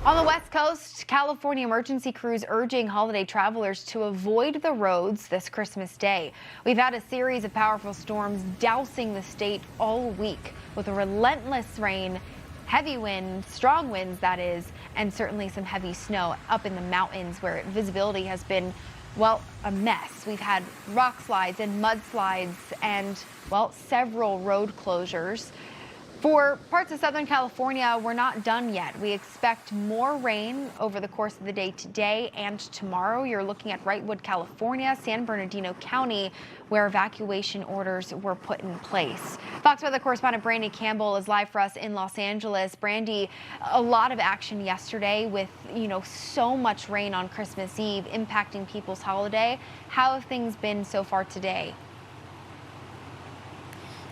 On the West Coast, California emergency crews urging holiday travelers to avoid the roads this Christmas Day. We've had a series of powerful storms dousing the state all week with a relentless rain, heavy winds, strong winds that is, and certainly some heavy snow up in the mountains where visibility has been, well, a mess. We've had rock slides and mudslides and, well, several road closures. For parts of Southern California, we're not done yet. We expect more rain over the course of the day today and tomorrow. You're looking at Wrightwood, California, San Bernardino County, where evacuation orders were put in place. Fox Weather Correspondent Brandy Campbell is live for us in Los Angeles. Brandy, a lot of action yesterday with, so much rain on Christmas Eve impacting people's holiday. How have things been so far today?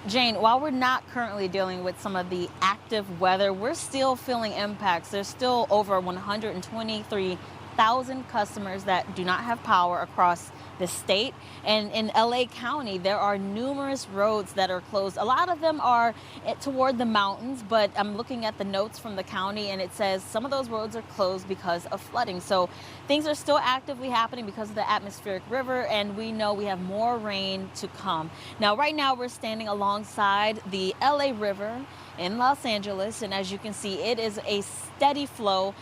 Jane, while we're not currently dealing with some of the active weather, we're still feeling impacts. There's still over 123,000 customers that do not have power across the state. And in LA County, there are numerous roads that are closed. A lot of them are toward the mountains, but I'm looking at the notes from the county and it says some of those roads are closed because of flooding. So things are still actively happening because of the atmospheric river, and we know we have more rain to come. Now, right now we're standing alongside the LA River in Los Angeles, and as you can see, it is a steady flow.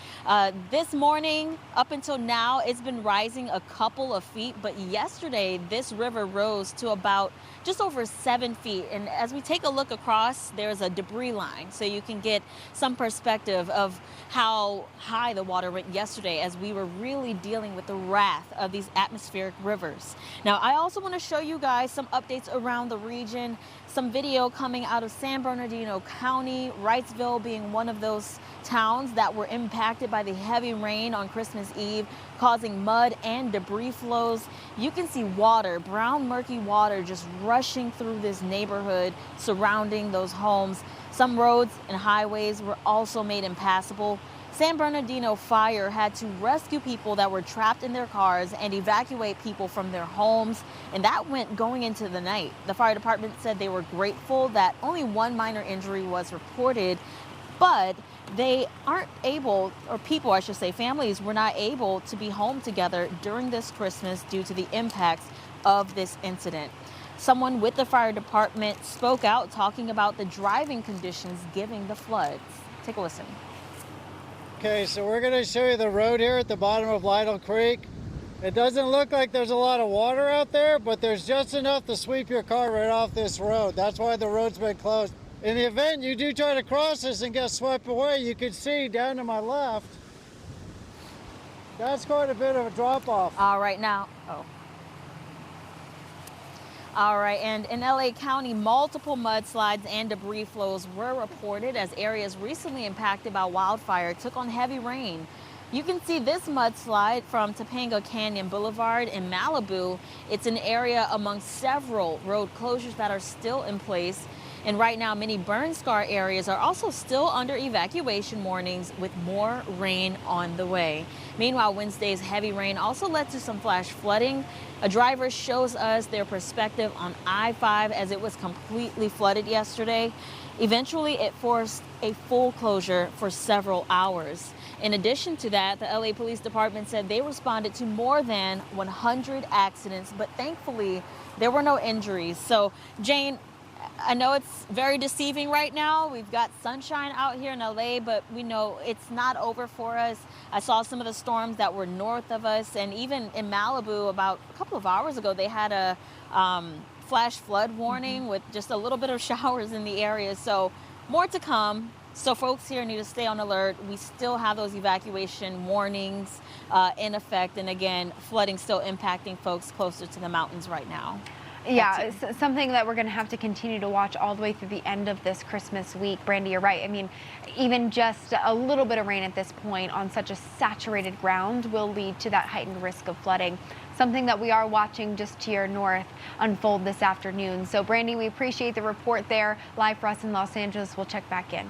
This morning up until now, it's been rising a couple of feet, but yesterday this river rose to about just over 7 feet. And as we take a look across, there's a debris line, so you can get some perspective of how high the water went yesterday as we were really dealing with the wrath of these atmospheric rivers. Now, I also want to show you guys some updates around the region, some video coming out of San Bernardino County, Wrightsville being one of those towns that were impacted by the heavy rain on Christmas Eve, causing mud and debris flows. You can see water, brown murky water, just rushing through this neighborhood surrounding those homes. Some roads and highways were also made impassable. San Bernardino Fire had to rescue people that were trapped in their cars and evacuate people from their homes, and that went going into the night. The fire department said they were grateful that only one minor injury was reported, but they aren't able, or people, I should say, families were not able to be home together during this Christmas due to the impacts of this incident. Someone with the fire department spoke out talking about the driving conditions giving the floods. Take a listen. Okay, so we're going to show you the road here at the bottom of Lytle Creek. It doesn't look like there's a lot of water out there, but there's just enough to sweep your car right off this road. That's why the road's been closed. In the event you do try to cross this and get swept away, you can see down to my left, that's quite a bit of a drop off. All right, now, All right, and in LA County, multiple mudslides and debris flows were reported as areas recently impacted by wildfire took on heavy rain. You can see this mudslide from Topanga Canyon Boulevard in Malibu. It's an area among several road closures that are still in place. And right now, many burn scar areas are also still under evacuation warnings with more rain on the way. Meanwhile, Wednesday's heavy rain also led to some flash flooding. A driver shows us their perspective on I-5 as it was completely flooded yesterday. Eventually, it forced a full closure for several hours. In addition to that, the LA Police Department said they responded to more than 100 accidents, but thankfully, there were no injuries. So, Jane, I know it's very deceiving right now. We've got sunshine out here in LA, but we know it's not over for us. I saw some of the storms that were north of us, and even in Malibu about a couple of hours ago, they had a flash flood warning with just a little bit of showers in the area. So more to come. So folks here need to stay on alert. We still have those evacuation warnings in effect. And again, flooding still impacting folks closer to the mountains right now. Yeah, it's something that we're going to have to continue to watch all the way through the end of this Christmas week. Brandy, you're right. I mean, even just a little bit of rain at this point on such a saturated ground will lead to that heightened risk of flooding. Something that we are watching just to your north unfold this afternoon. So, Brandy, we appreciate the report there. Live for us in Los Angeles. We'll check back in.